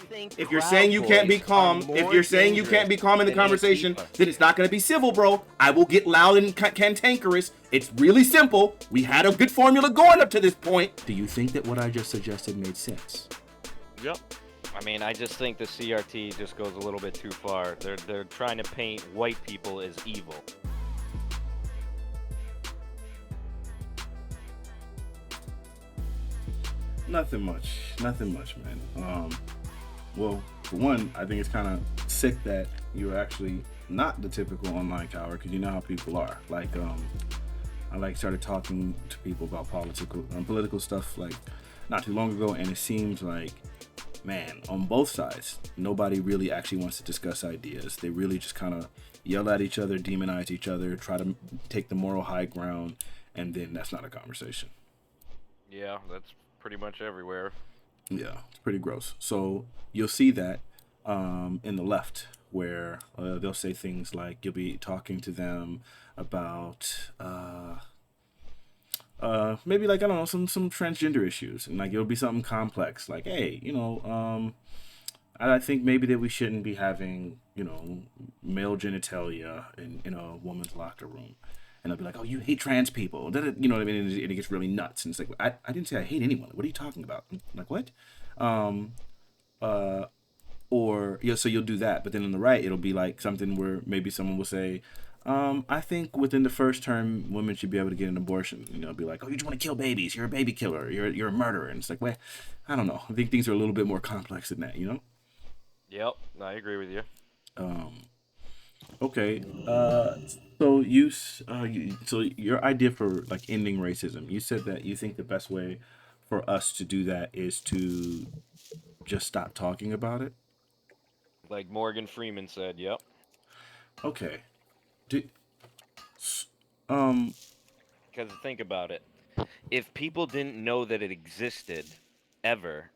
think If you're Proud saying you can't be Boys are calm, if more you're saying you can't dangerous be calm in the than conversation, Antifa. then it's not going to be civil, bro. I will get loud and cantankerous. It's really simple. We had a good formula going up to this point. Do you think that what I just suggested made sense? Yep. I mean, I just think the CRT just goes a little bit too far. They're trying to paint white people as evil. Nothing much, man. Well, for one, I think it's kind of sick that you're actually not the typical online coward, because you know how people are. Like, I started talking to people about political stuff like not too long ago, and it seems like, man, on both sides, nobody really actually wants to discuss ideas. They really just kind of yell at each other, demonize each other, try to take the moral high ground, and then that's not a conversation. Yeah, that's pretty much everywhere. Yeah, it's pretty gross. So you'll see that in the left, where they'll say things like you'll be talking to them about maybe like I don't know some transgender issues, and like it'll be something complex, like hey, I think maybe that we shouldn't be having male genitalia in a woman's locker room. And they'll be like, "Oh, you hate trans people," you know what I mean? And it gets really nuts. And it's like, I didn't say I hate anyone. What are you talking about? I'm like, what? Um, uh, or yeah, so you'll do that, but then on the right, it'll be like something where maybe someone will say, I think within the first term, women should be able to get an abortion. It'll be like, oh, you just want to kill babies? You're a baby killer. You're a murderer. And it's like, well, I don't know. I think things are a little bit more complex than that. Yep, I agree with you. Um, okay. So your idea for like ending racism, you said that you think the best way for us to do that is to just stop talking about it. Like Morgan Freeman said, yep. Okay. Do, um. Because think about it. If people didn't know that it existed ever,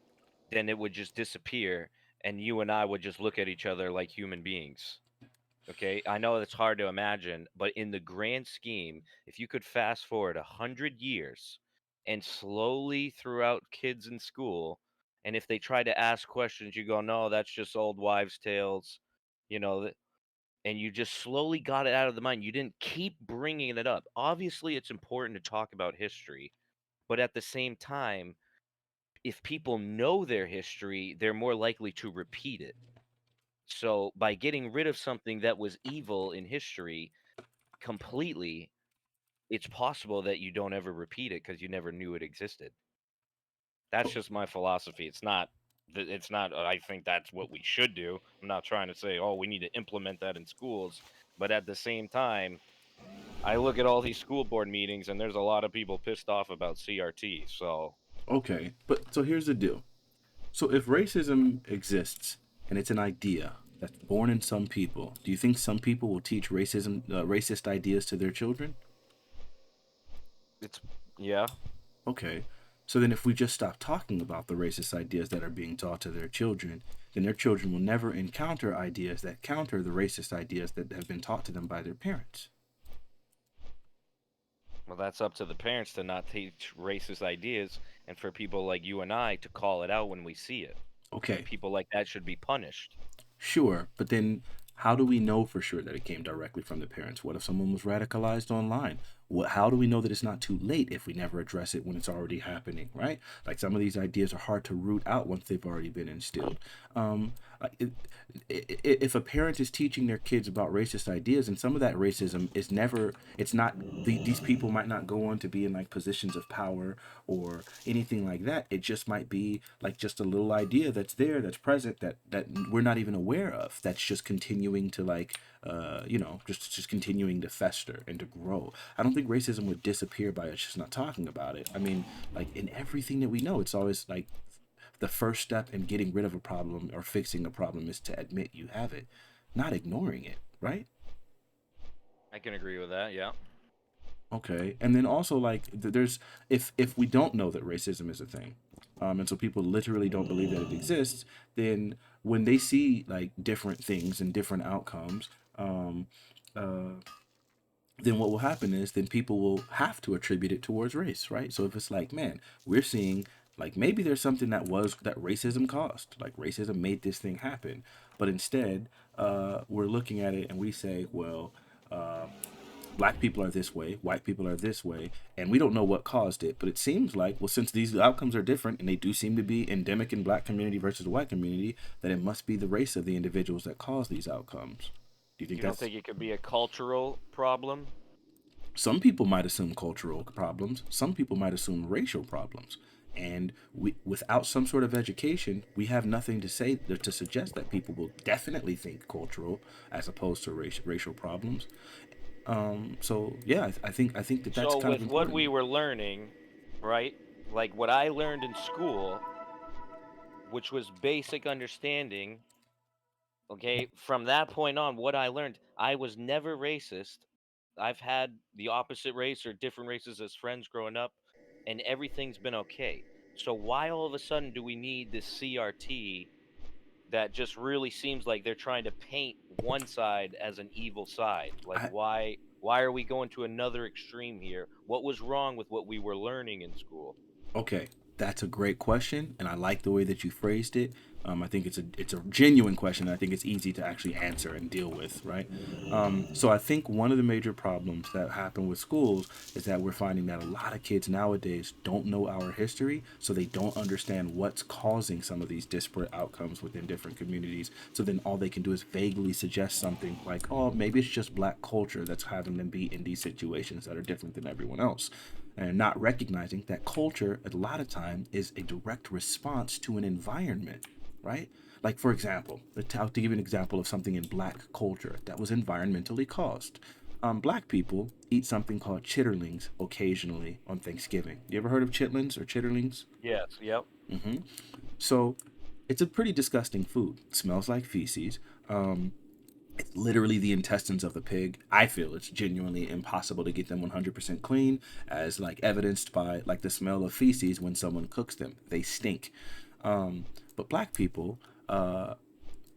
then it would just disappear and you and I would just look at each other like human beings. Okay, I know it's hard to imagine, but in the grand scheme, if you could fast forward 100 years and slowly throughout kids in school, and if they try to ask questions, you go, no, that's just old wives' tales, you know, and you just slowly got it out of the mind. You didn't keep bringing it up. Obviously, it's important to talk about history, but at the same time, if people know their history, they're more likely to repeat it. So by getting rid of something that was evil in history completely, it's possible that you don't ever repeat it because you never knew it existed. That's just my philosophy. It's not I think that's what we should do. I'm not trying to say, oh, we need to implement that in schools, but at the same time, I look at all these school board meetings and there's a lot of people pissed off about CRT. So, Okay, but so here's the deal. So if racism exists and it's an idea that's born in some people, do you think some people will teach racist ideas to their children? it's yeah. Okay. So then if we just stop talking about the racist ideas that are being taught to their children, then their children will never encounter ideas that counter the racist ideas that have been taught to them by their parents. Well, that's up to the parents to not teach racist ideas and for people like you and I to call it out when we see it. And Okay, people like that should be punished. sure, but then how do we know for sure that it came directly from the parents? What if someone was radicalized online? How do we know that it's not too late if we never address it when it's already happening, right? Like some of these ideas are hard to root out once they've already been instilled. Um, if a parent is teaching their kids about racist ideas, and some of that racism is never, it's not, these people might not go on to be in like positions of power or anything like that. It just might be like just a little idea that's there, that's present, that we're not even aware of. That's just continuing to like, just continuing to fester and to grow. I don't think racism would disappear by us just not talking about it. I mean, like in everything that we know, it's always like the first step in getting rid of a problem or fixing a problem is to admit you have it, not ignoring it, right? I can agree with that. Yeah. Okay, and then also like there's if we don't know that racism is a thing, and so people literally don't believe that it exists, then when they see like different things and different outcomes, um, uh, then what will happen is then people will have to attribute it towards race, right? So if it's like, man, we're seeing Like maybe there's something that racism caused. Like racism made this thing happen, but instead, we're looking at it and we say, well, uh, black people are this way, white people are this way, and we don't know what caused it. But it seems like, well, since these outcomes are different and they do seem to be endemic in black community versus the white community, that it must be the race of the individuals that cause these outcomes. Do you think You don't that's think it could be a cultural problem? some people might assume cultural problems, some people might assume racial problems. And without some sort of education, we have nothing to say to suggest that people will definitely think cultural as opposed to racial problems. So yeah, I think that that's So kind of with what important. we were learning, right? Like what I learned in school, which was basic understanding, okay, from that point on, what I learned, I was never racist. I've had the opposite race or different races as friends growing up, and everything's been okay. So why all of a sudden do we need this CRT that just really seems like they're trying to paint one side as an evil side? Like I why are we going to another extreme here? What was wrong with what we were learning in school? Okay, that's a great question, and I like the way that you phrased it. I think it's a genuine question. I think it's easy to actually answer and deal with, right? So I think one of the major problems that happen with schools is that we're finding that a lot of kids nowadays don't know our history, so they don't understand what's causing some of these disparate outcomes within different communities. So then all they can do is vaguely suggest something like, "Oh, maybe it's just black culture that's having them be in these situations that are different than everyone else." And not recognizing that culture a lot of time is a direct response to an environment, right? Like for example, to give you an example of something in black culture that was environmentally caused. Black people eat something called chitterlings occasionally on Thanksgiving. You ever heard of chitlins or chitterlings? Yes, yep. So it's a pretty disgusting food. It smells like feces. It's literally the intestines of the pig. I feel it's genuinely impossible to get them 100% clean, as like evidenced by like the smell of feces when someone cooks them. They stink. But black people,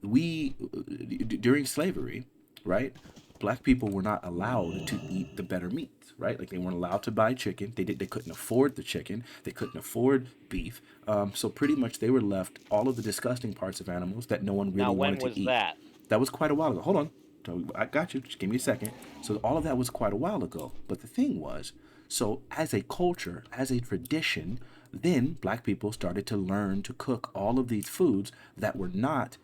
we during slavery, right? Black people were not allowed to eat the better meats, right? Like they weren't allowed to buy chicken. They couldn't afford the chicken. They couldn't afford beef. So pretty much they were left all of the disgusting parts of animals that no one Now really when wanted to was eat. that? That was quite a while ago. Hold on. I got you. Just give me a second. So all of that was quite a while ago. But the thing was, so as a culture, as a tradition, then black people started to learn to cook all of these foods that were not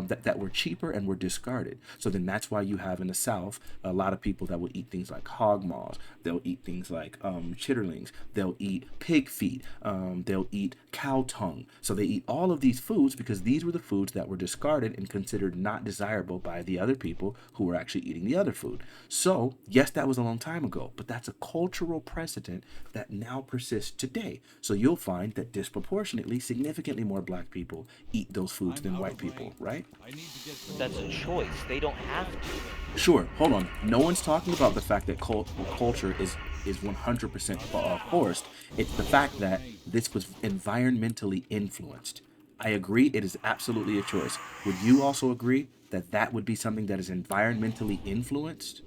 that were cheaper and were discarded. So then that's why you have in the South a lot of people that will eat things like hog maws. They'll eat things like chitterlings. They'll eat pig feet. They'll eat cow tongue. So they eat all of these foods because these were the foods that were discarded and considered not desirable by the other people who were actually eating the other food. So yes, that was a long time ago, but that's a cultural precedent that now persists today. So you'll find that disproportionately, significantly more black people eat those foods than white people, right? But that's a choice. They don't have to. Sure, hold on. No one's talking about the fact that culture is 100% forced. It's the fact that this was environmentally influenced. I agree, it is absolutely a choice. Would you also agree that that would be something that is environmentally influenced?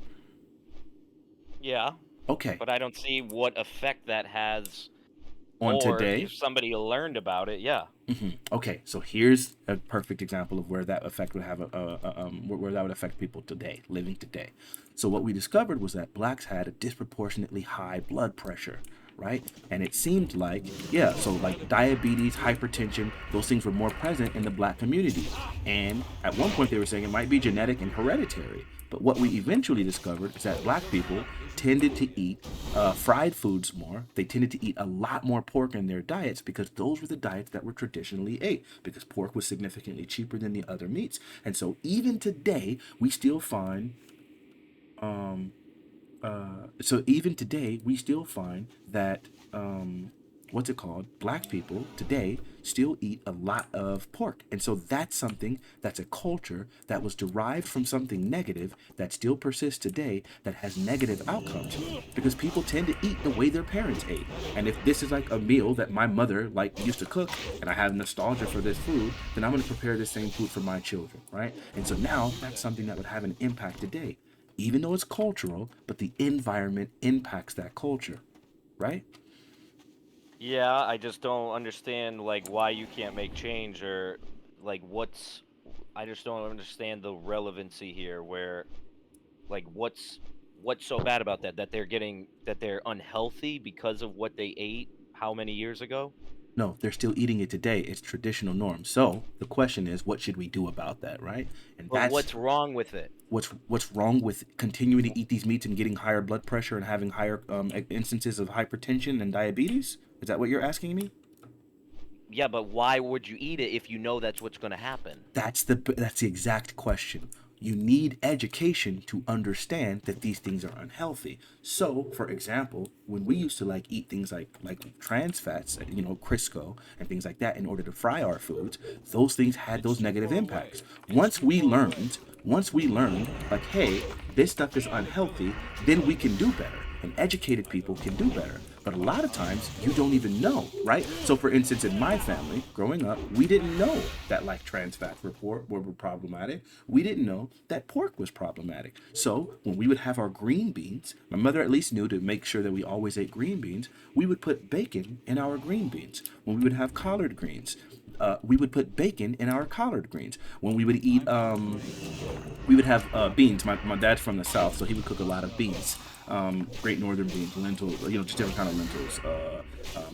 Yeah, Okay, but I don't see what effect that has, on or today. if somebody learned about it. Yeah. Okay, so here's a perfect example of where that effect would have where that would affect people today, living today. So what we discovered was that blacks had a disproportionately high blood pressure, right? And it seemed like, yeah, so like diabetes, hypertension, those things were more present in the black community. And at one point they were saying it might be genetic and hereditary. But what we eventually discovered is that black people tended to eat fried foods more. They tended to eat a lot more pork in their diets because those were the diets that were traditionally ate, because pork was significantly cheaper than the other meats. And so even today, we still find so even today we still find that what's it called, black people today still eat a lot of pork. And so that's something that's a culture that was derived from something negative that still persists today, that has negative outcomes, because people tend to eat the way their parents ate. And if this is like a meal that my mother like used to cook and I have nostalgia for this food, then I'm going to prepare the same food for my children, right? And so now that's something that would have an impact today, even though it's cultural, but the environment impacts that culture, right? Yeah, I just don't understand like why you can't make change or like what's I just don't understand the relevancy here where like what's so bad about that that they're unhealthy because of what they ate how many years ago? No, they're still eating it today. It's traditional norm. So the question is, what should we do about that, right? And But that's what's wrong with it? what's wrong with continuing to eat these meats and getting higher blood pressure and having higher instances of hypertension and diabetes. Is that what you're asking me? Yeah, but why would you eat it if you know that's what's going to happen? That's the exact question. You need education to understand that these things are unhealthy. So, for example, when we used to like eat things like trans fats, Crisco and things like that in order to fry our foods, those things had It's those too negative far away. impacts. It's Once too we far away. learned, once we learned like, hey, this stuff is unhealthy, then we can do better. And educated people can do better. But a lot of times you don't even know, right? So, for instance, in my family, growing up, we didn't know that like trans fats were problematic. We didn't know that pork was problematic. So, when we would have our green beans, my mother at least knew to make sure that we always ate green beans, we would put bacon in our green beans. When we would have collard greens, we would put bacon in our collard greens. When we would eat we would have beans. My dad's from the south, so he would cook a lot of beans, great northern beans, lentils, just different kind of lentils,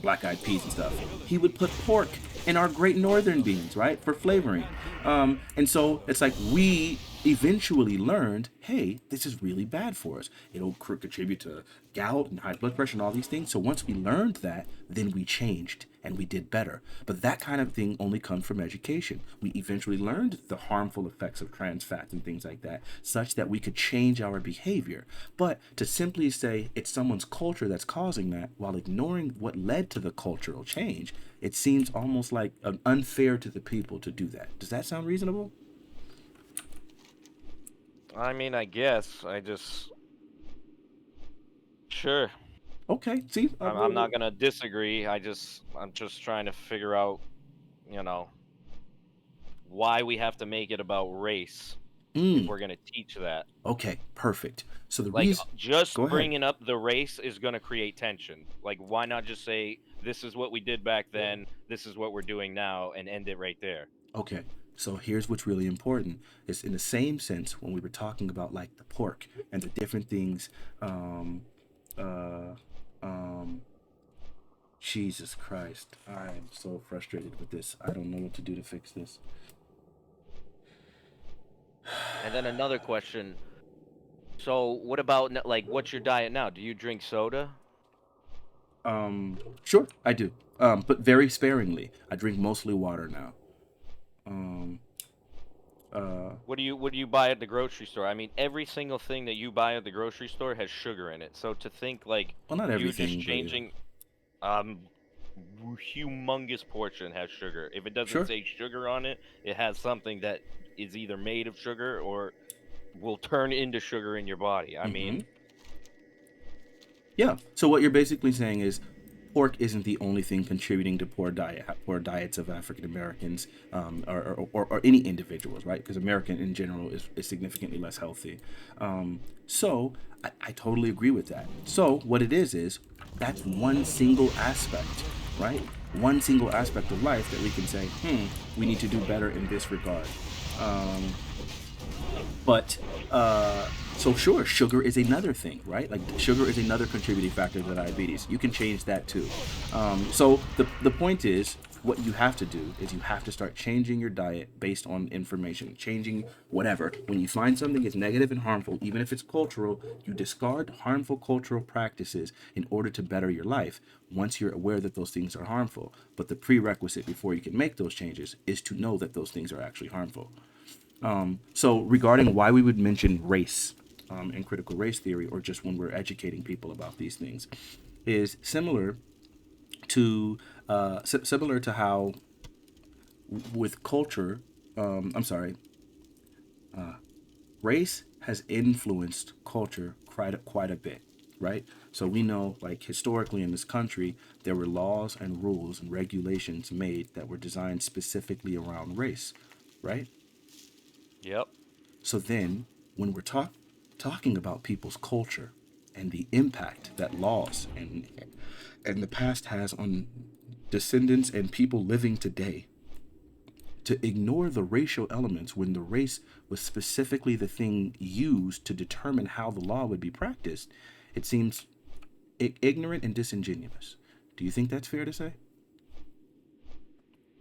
black eyed peas and stuff. He would put pork in our great northern beans, right, for flavoring. And so it's like we eventually learned, hey, this is really bad for us. It'll contribute to gout and high blood pressure and all these things. So once we learned that, then we changed and we did better. But that kind of thing only comes from education. We eventually learned the harmful effects of trans fats and things like that, such that we could change our behavior. But to simply say it's someone's culture that's causing that while ignoring what led to the cultural change, it seems almost like unfair to the people to do that. Does that sound reasonable? I mean, I guess I just sure. Okay, see, I'm not gonna disagree. I'm just trying to figure out, you know, why we have to make it about race if we're gonna teach that. okay, perfect. So the Like reason, just go ahead. bringing up the race is gonna create tension. Like, why not just say this is what we did back then, this is what we're doing now, and end it right there? Okay, so here's what's really important. It's in the same sense when we were talking about like the pork and the different things. Um, uh, um, Jesus Christ, I'm so frustrated with this. I don't know what to do to fix this. And then another question. So, what about like what's your diet now? Do you drink soda? Sure, I do, but very sparingly. I drink mostly water now. Um, uh, What do you buy at the grocery store? I mean, every single thing that you buy at the grocery store has sugar in it. So to think like well, not you just everything, but changing um humongous portion has sugar. If it doesn't sure. say sugar on it, it has something that is either made of sugar or will turn into sugar in your body. I Mm-hmm. mean, Yeah. So what you're basically saying is pork isn't the only thing contributing to poor diets of African Americans, or any individuals, right? Because American in general is significantly less healthy. So I totally agree with that. So what it is that's one single aspect, right? One single aspect of life that we can say, we need to do better in this regard. But so sure, sugar is another thing, right? Like sugar is another contributing factor to diabetes. You can change that too. So the point is, what you have to do is you have to start changing your diet based on information, changing whatever. When you find something is negative and harmful, even if it's cultural, you discard harmful cultural practices in order to better your life. Once you're aware that those things are harmful, but the prerequisite before you can make those changes is to know that those things are actually harmful. So, regarding why we would mention race in critical race theory, or just when we're educating people about these things, is similar to how with culture, I'm sorry, race has influenced culture quite a bit, right? So we know, like historically in this country, there were laws and rules and regulations made that were designed specifically around race, right? yep. So then, when we're talking about people's culture and the impact that laws and the past has on descendants and people living today. To ignore the racial elements when the race was specifically the thing used to determine how the law would be practiced, it seems ignorant and disingenuous. Do you think that's fair to say?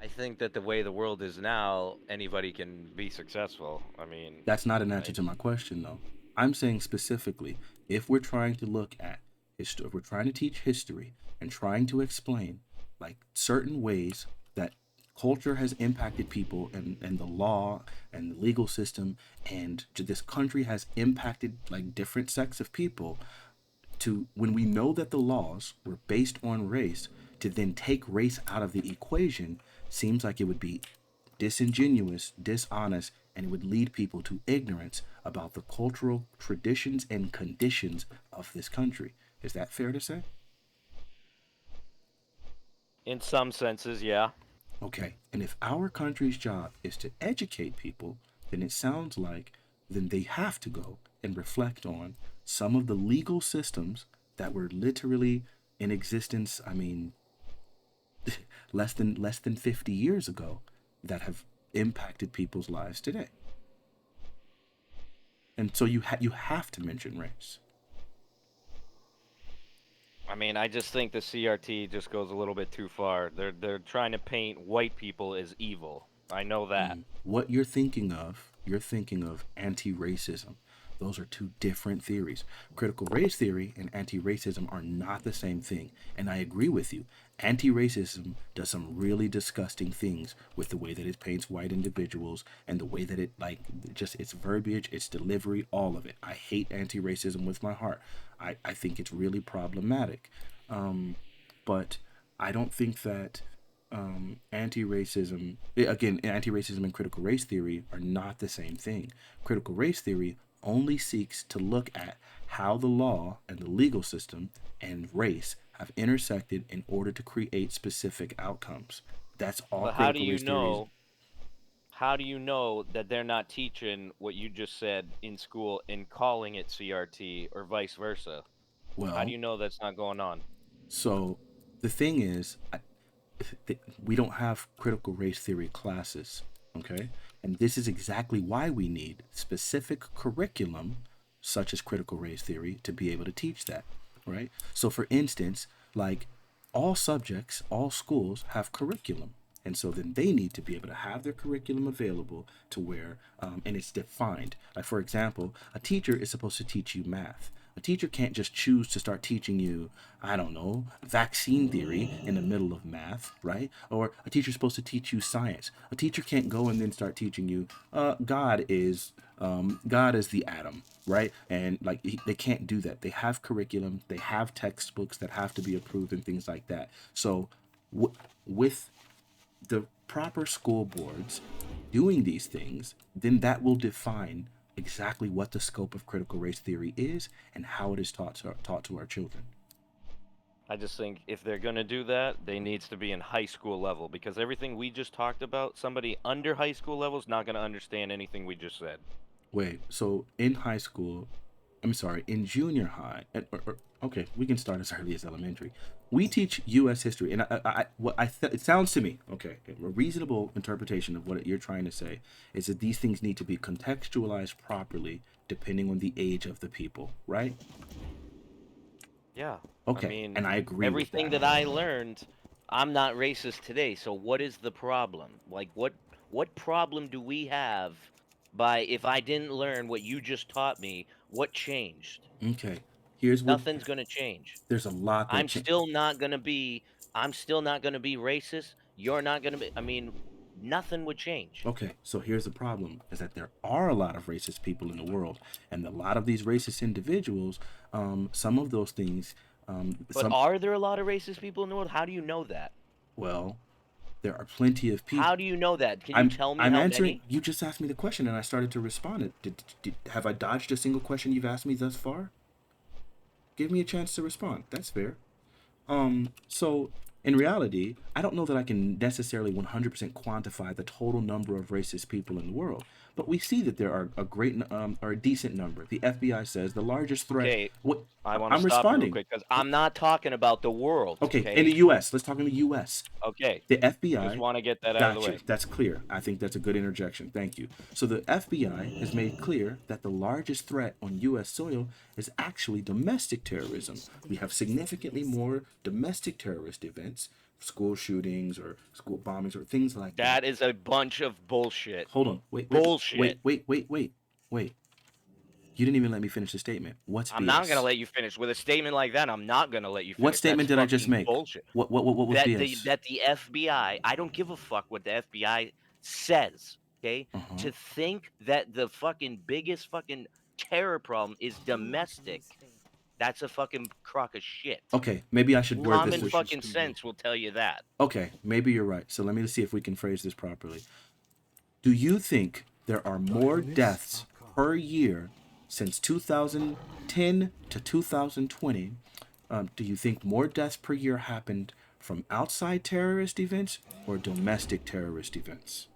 I think that the way the world is now, anybody can be successful. I mean, That's not an answer to it's my question, though. I'm saying specifically, if we're trying to look at history, if we're trying to teach history and trying to explain like certain ways that culture has impacted people and the law and the legal system and this country has impacted like different sects of people, to when we know that the laws were based on race, to then take race out of the equation seems like it would be disingenuous, dishonest, and it would lead people to ignorance about the cultural traditions and conditions of this country. Is that fair to say? in some senses, yeah. Okay. And if our country's job is to educate people, then it sounds like then they have to go and reflect on some of the legal systems that were literally in existence, I mean, less than 50 years ago, that have impacted people's lives today. And so you have to mention race. I mean, I just think the CRT just goes a little bit too far. They're trying to paint white people as evil. I know that. What you're thinking of anti-racism. Those are two different theories. Critical race theory and anti-racism are not the same thing. And I agree with you. Anti-racism does some really disgusting things with the way that it paints white individuals and the way that it like just its verbiage, its delivery, all of it. I hate anti-racism with my heart. I think it's really problematic. But I don't think that anti-racism again anti-racism and critical race theory are not the same thing. Critical race theory only seeks to look at how the law and the legal system and race have intersected in order to create specific outcomes. That's all But how do critical you race theory is. know? How do you know that they're not teaching what you just said in school and calling it CRT or vice versa? How do Well, you know that's not going on? so the thing is, we don't have critical race theory classes, okay? And this is exactly why we need specific curriculum, such as critical race theory, to be able to teach that, right? So, for instance, like all subjects, all schools have curriculum. And so then they need to be able to have their curriculum available to where, and it's defined. Like, for example, a teacher is supposed to teach you math. A teacher can't just choose to start teaching you, I don't know, vaccine theory in the middle of math, right? Or a teacher's supposed to teach you science. A teacher can't go and then start teaching you, God is the atom, right? And like they can't do that. They have curriculum, they have textbooks that have to be approved and things like that. So, with the proper school boards doing these things, then that will define exactly what the scope of critical race theory is and how it is taught to our children. I just think if they're going to do that, they needs to be in high school level because everything we just talked about, somebody under high school level is not going to understand anything we just said. Wait, so in high school, I'm sorry, in junior high, okay, we can start as early as elementary. We teach U.S. history, and it sounds to me, okay, a reasonable interpretation of what you're trying to say is that these things need to be contextualized properly depending on the age of the people, right? Yeah. I Okay, mean, and I agree with everything that. that I learned, I'm not racist today. So what is the problem? Like what problem do we have by if I didn't learn what you just taught me, what changed? Okay, here's what Nothing's going to change. there's a lot that I'm still not going to be I'm still not going to be racist. You're not going to be I mean, nothing would change. Okay, so here's the problem: is that there are a lot of racist people in the world, and a lot of these racist individuals, some of those things, But are there a lot of racist people in the world? How do you know that? well, there are plenty of people. How do you know that? Can you I'm tell me I'm how answering. many? You just asked me the question, and I started to respond. Have I dodged a single question you've asked me thus far? Give me a chance to respond. That's fair. So in reality, I don't know that I can necessarily 100% quantify the total number of racist people in the world, but we see that there are a great or a decent number. The FBI says the largest threat. Okay, What I want to I'm stop you real responding. quick because I'm not talking about the world. Okay, in the Okay, U.S., let's talk in the U.S. okay, The just FBI, want to get that out of the got you. way. That's clear. I think that's a good interjection. Thank you. So the FBI has made clear that the largest threat on U.S. soil is actually domestic terrorism. We have significantly more domestic terrorist events, school shootings or school bombings or things like that. That is a bunch of bullshit. Hold on. Wait, wait, Bullshit. wait, wait, wait, wait, wait. You didn't even let me finish the statement. What's I'm not gonna BS? let you finish with a statement like that. I'm not gonna let you What finish. That's statement did I just fucking make? bullshit. What was BS? That the FBI, I don't give a fuck what the FBI says, okay? Uh huh. To think that the fucking biggest fucking terror problem is domestic, that's a fucking crock of shit. Okay, maybe I should word this. Common fucking sense will tell you that. Okay, maybe you're right. So let me see if we can phrase this properly. Do you think there are more deaths per year since 2010 to 2020? Do you think more deaths per year happened from outside terrorist events or domestic terrorist events?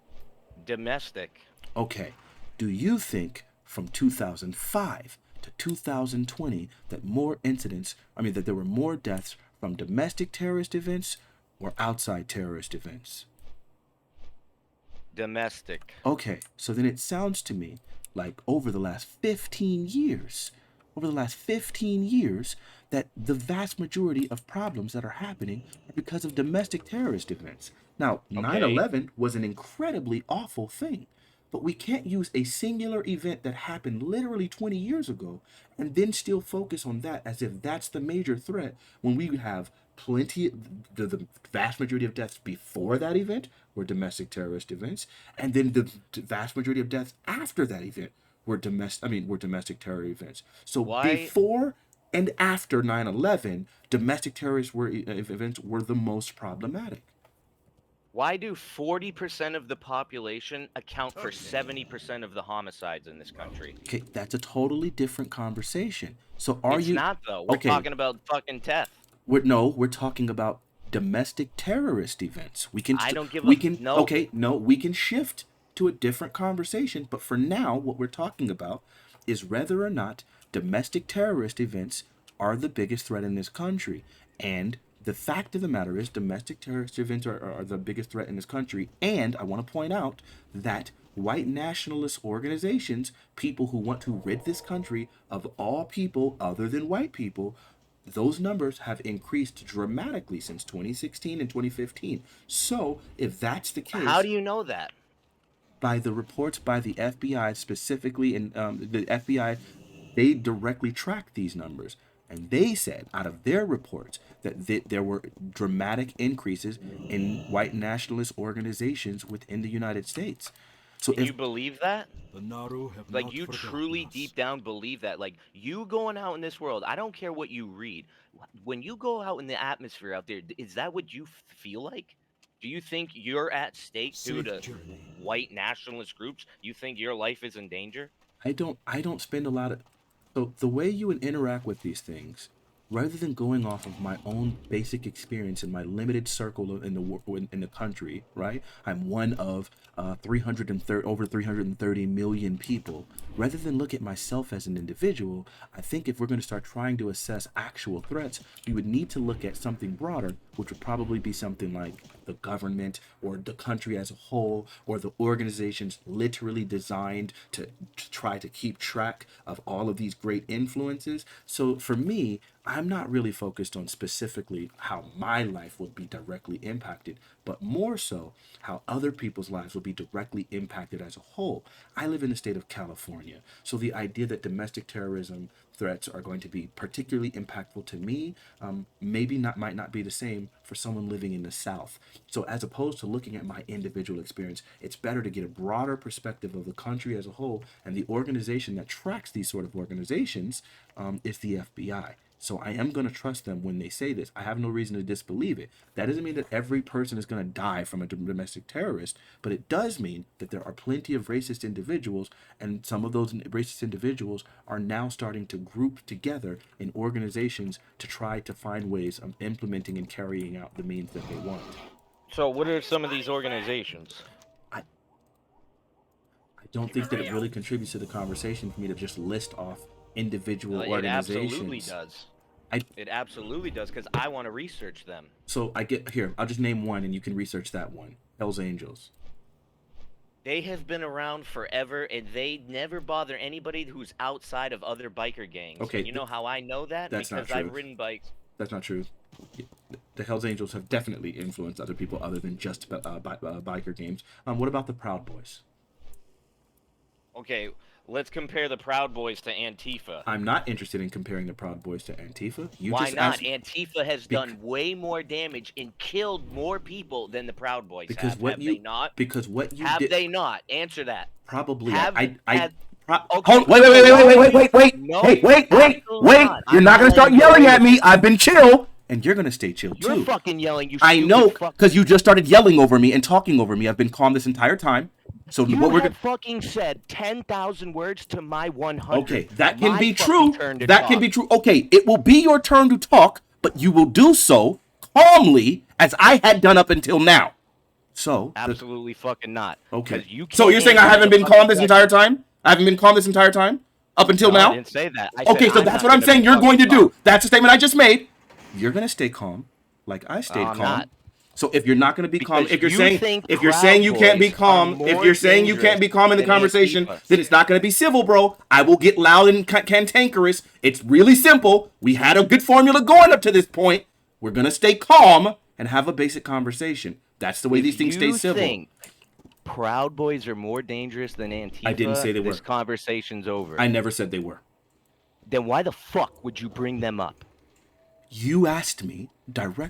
Domestic. Okay. Do you think from 2005 to 2020 that that there were more deaths from domestic terrorist events or outside terrorist events? Domestic. Okay, so then it sounds to me like over the last 15 years, that the vast majority of problems that are happening are because of domestic terrorist events. Now, nine Okay. 11 was an incredibly awful thing, but we can't use a singular event that happened literally 20 years ago and then still focus on that as if that's the major threat when we have plenty, the vast majority of deaths before that event were domestic terrorist events, and then the vast majority of deaths after that event were domestic terror events. So Why before and after 9/11, domestic terrorist events were the most problematic. why do 40% of the population account for 70% of the homicides in this country? Okay, that's a totally different conversation. So are It's you not though. We're okay? talking about fucking death. We're talking about domestic terrorist events. I don't give a We can no. okay, no, we can shift to a different conversation, but for now what we're talking about is whether or not domestic terrorist events are the biggest threat in this country. And the fact of the matter is domestic terrorist events are the biggest threat in this country. And I want to point out that white nationalist organizations, people who want to rid this country of all people other than white people, those numbers have increased dramatically since 2016 and 2015. So, if that's the How case, do you know that? by the reports by the FBI specifically, and the FBI, they directly tracked these numbers. And they said out of their reports that there were dramatic increases in white nationalist organizations within the United States. So, And if you believe that? The Naru have Like not you forgotten truly us. deep down believe that? Like you going out in this world, I don't care what you read. When you go out in the atmosphere out there, is that what you feel like? Do you think you're at stake due Safe to journey. white nationalist groups? You think your life is in danger? I don't spend a lot of so the way you would interact with these things, rather than going off of my own basic experience in my limited circle in in the country, right? I'm one of 330 over 330 million people. Rather than look at myself as an individual, I think if we're going to start trying to assess actual threats, we would need to look at something broader, which would probably be something like the government or the country as a whole or the organizations literally designed to try to keep track of all of these great influences. So for me, I'm not really focused on specifically how my life would be directly impacted, but more so how other people's lives will be directly impacted as a whole. I live in the state of California, so the idea that domestic terrorism threats are going to be particularly impactful to me, maybe not might not be the same for someone living in the South. So as opposed to looking at my individual experience, it's better to get a broader perspective of the country as a whole, and the organization that tracks these sort of organizations is the FBI. So I am going to trust them when they say this. I have no reason to disbelieve it. That doesn't mean that every person is going to die from a domestic terrorist, but it does mean that there are plenty of racist individuals, and some of those racist individuals are now starting to group together in organizations to try to find ways of implementing and carrying out the means that they want. So, what are some of these organizations? I, I don't think that it really contributes to the conversation for me to just list off individual It absolutely organizations. does. I It absolutely does, because I want to research them. So I get here. I'll just name one, and you can research that one. Hell's Angels. They have been around forever, and they never bother anybody who's outside of other biker gangs. Okay, And you know how I know that? that's not Because I've true. ridden bikes. That's not true. The Hell's Angels have definitely influenced other people other than just biker games. What about the Proud Boys? Okay, let's compare the Proud Boys to Antifa. I'm not interested in comparing the Proud Boys to Antifa. You Why just not? asked Antifa has done way more damage and killed more people than the Proud Boys because have. what Have you they not? because what you Have did they not? Answer that. probably Have I okay. hold wait wait wait So wait wait why wait wait wait no, hey wait wait absolutely wait not. you're I'm not gonna start letting you get yelling away at with me. it. I've been chill, and you're gonna stay chill You're too. fucking yelling, you I stupid know fuck. because you just started yelling over me and talking over me. I've been calm this entire time. So You what we're have gonna fucking said 10,000 words to my 100. okay, that can My be fucking true. turn to That can talk. be true. Okay, it will be your turn to talk, but you will do so calmly as I had done up until now. So Absolutely fucking not. okay. Because you So can't you're saying I answer haven't the been calm fucking this entire question. time? I haven't been calm this entire time? Up until No, I now? didn't say that. I said Okay, so I'm that's not what I'm gonna saying be you're going fucking to calm. do. That's the statement I just made. You're gonna stay calm, like I No, stayed I'm calm. not. So if you're not gonna be calm, Because you think if you're saying Proud you can't be Boys are calm, if more you're saying you can't dangerous be calm in the than conversation, Antifa. then it's not gonna be civil, bro. I will get loud and cantankerous. It's really simple. We had a good formula going up to this point. We're gonna stay calm and have a basic conversation. That's the way these If things stay you civil. think Proud Boys are more dangerous than I didn't Antifa, say they this were. conversation's over. I never said they were. Then why the fuck would you bring them up? You asked me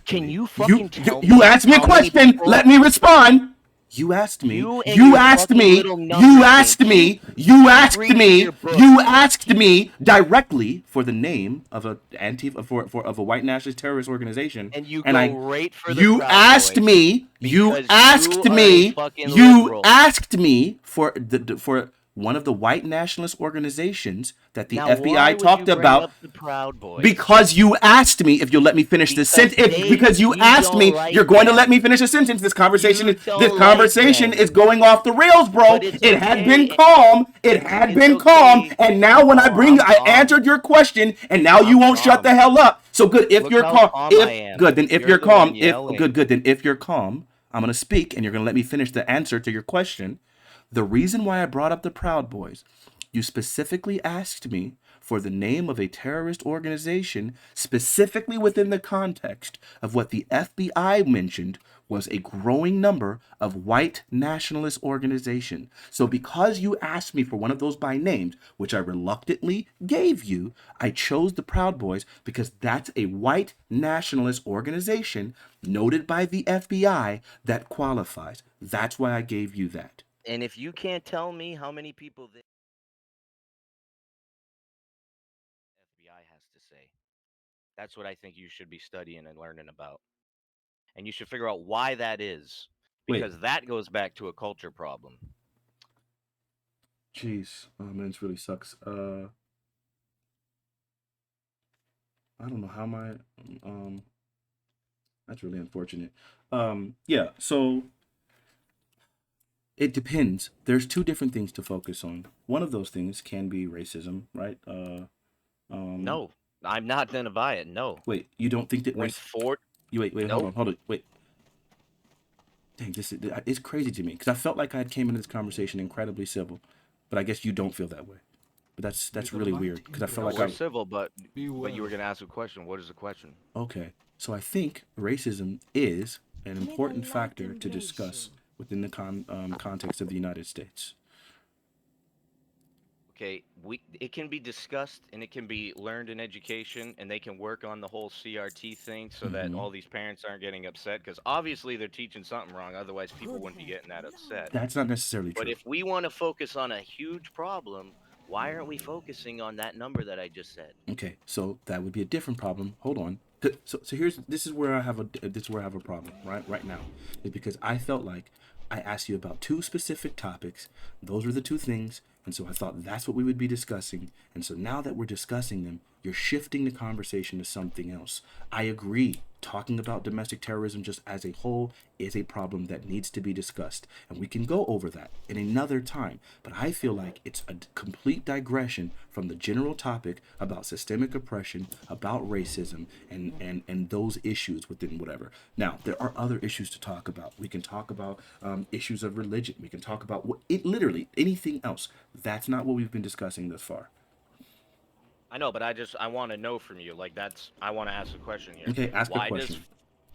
Can directly. you You fucking you, tell you me asked me a how many question. people Let me respond. You asked me. you and You your asked fucking me. little You number thing asked me. You keep asked reading me. your book? You asked me directly for the name of a of a white nationalist terrorist organization, And you and go I. right for the You Proud asked Boys me. You because asked you are a me. fucking You liberal. asked me for for one of the white nationalist organizations that the Now, FBI why would you talked bring about up the Proud Boys? because you asked me if you'll let me finish this Because sentence. Because you you asked don't me, like you're going to let them. me finish a sentence. You This don't like conversation them. is going off the rails, bro. But it's It had been okay. calm. It had It's been calm. okay. And now when Oh, I'm I calm. answered your question, and now you I'm won't shut calm. the hell up. So good. If Look you're how calm, calm I if am. good, then if You're you're the one calm, if yelling. good, good, then if you're calm, I'm gonna speak, and you're gonna let me finish the answer to your question. The reason why I brought up the Proud Boys, you specifically asked me for the name of a terrorist organization, specifically within the context of what the FBI mentioned was a growing number of white nationalist organizations. So because you asked me for one of those by names, which I reluctantly gave you, I chose the Proud Boys because that's a white nationalist organization noted by the FBI that qualifies. That's why I gave you that. And if you can't tell me how many people the FBI has to say, that's what I think you should be studying and learning about. And you should figure out why that is, Wait, because that goes back to a culture problem. jeez, oh man, this really sucks. I don't know how my um, that's really unfortunate. Yeah, so it depends. There's two different things to focus on. One of those things can be racism, right? Um, No, I'm not gonna buy it. No. wait, you don't think that When race? Ford, You wait, nope. hold on, wait. Dang, this is it's crazy to me because I felt like I came into this conversation incredibly civil, but I guess you don't feel that way. But that's really weird because I felt No, like we're I civil, but you were gonna ask a question. What is the question? okay. So I think racism is an important factor to discuss within the context of the United States. Okay, it can be discussed and it can be learned in education, and they can work on the whole CRT thing so that Hmm. all these parents aren't getting upset because obviously they're teaching something wrong. Otherwise, people wouldn't be getting that upset. That's not necessarily But true. if we want to focus on a huge problem, Why aren't we focusing on that number that I just said? Okay, so that would be a different problem. Hold on. So here's this is where I have a problem right now, is because I felt like I asked you about two specific topics. Those were the two things, and so I thought that's what we would be discussing. And so now that we're discussing them, you're shifting the conversation to something else. I agree. Talking about domestic terrorism just as a whole is a problem that needs to be discussed, and we can go over that in another time. But I feel like it's a complete digression from the general topic about systemic oppression, about racism, and those issues within whatever. Now, there are other issues to talk about. We can talk about issues of religion. We can talk about literally anything else. That's not what we've been discussing thus far. I know, but I want to know from you. Like that's I want to ask a question here. Okay, ask a Why does question.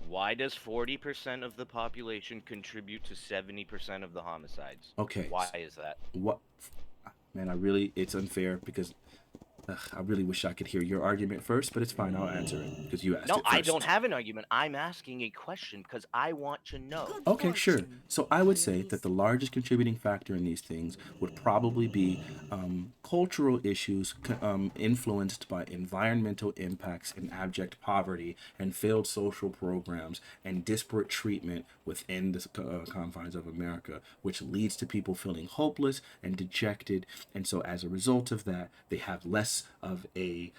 why does 40% of the population contribute to 70% of the homicides? Okay, Why is that? what? Man, it's unfair because I really wish I could hear your argument first, but it's fine. I'll answer it because you asked No, it I don't first. have an argument. I'm asking a question because I want to know. Okay, sure. So I would say that the largest contributing factor in these things would probably be cultural issues influenced by environmental impacts and abject poverty and failed social programs and disparate treatment within the confines of America, which leads to people feeling hopeless and dejected. And so as a result of that, they have less of a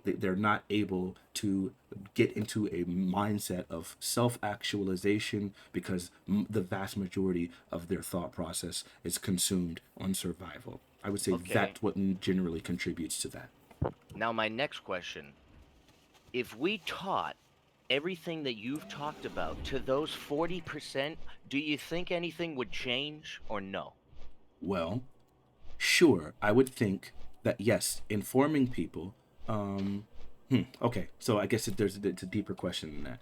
they're not able to get into a mindset of self-actualization because the vast majority of their thought process is consumed on survival. I would say Okay. that's what generally contributes to that. Now my next question. If we taught everything that you've talked about to those 40%, do you think anything would change or no? Well, sure, I would think that yes, informing people. Um, okay, so I guess it's a deeper question than that.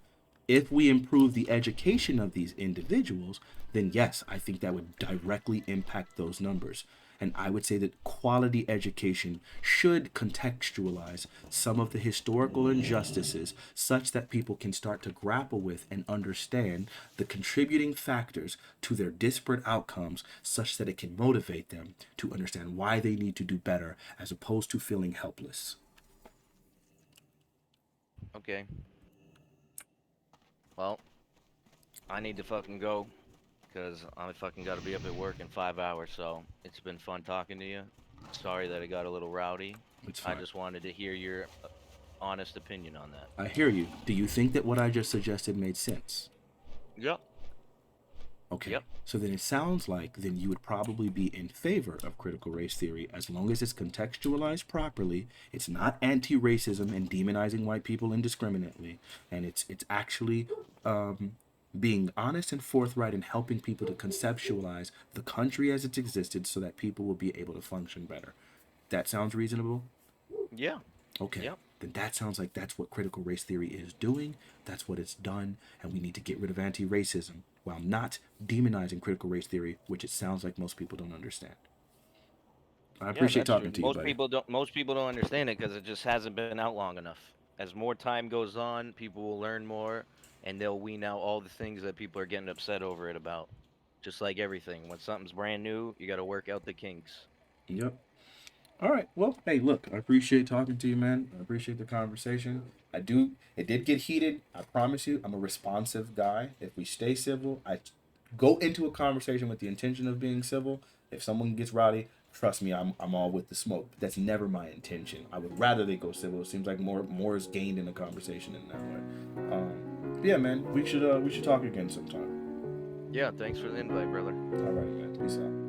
If we improve the education of these individuals, then yes, I think that would directly impact those numbers. And I would say that quality education should contextualize some of the historical injustices such that people can start to grapple with and understand the contributing factors to their disparate outcomes, such that it can motivate them to understand why they need to do better as opposed to feeling helpless. Okay. Well, I need to fucking go because I fucking got to be up at work in 5 hours. So it's been fun talking to you. Sorry that it got a little rowdy. It's I fine. just wanted to hear your honest opinion on that. I hear you. Do you think that what I just suggested made sense? Yep. Okay, Yep. so then it sounds like then you would probably be in favor of critical race theory as long as it's contextualized properly. It's not anti-racism and demonizing white people indiscriminately, and it's actually being honest and forthright and helping people to conceptualize the country as it's existed so that people will be able to function better. That sounds reasonable? Yeah. Okay, Yep. then that sounds like that's what critical race theory is doing. That's what it's done, and we need to get rid of anti racism while not demonizing critical race theory, which it sounds like most people don't understand. I Yeah, appreciate that's true. talking to you, buddy. Most people don't understand it because it just hasn't been out long enough. As more time goes on, people will learn more and they'll wean out all the things that people are getting upset over it about. Just like everything. When something's brand new, you got to work out the kinks. Yep. All right. Well, hey, look, I appreciate talking to you, man. I appreciate the conversation. I do. It did get heated. I promise you, I'm a responsive guy. If we stay civil, I go into a conversation with the intention of being civil. If someone gets rowdy, trust me, I'm all with the smoke. But that's never my intention. I would rather they go civil. It seems like more is gained in a conversation in that way. Yeah, man, we should talk again sometime. Yeah, thanks for the invite, brother. All right, man. Peace out.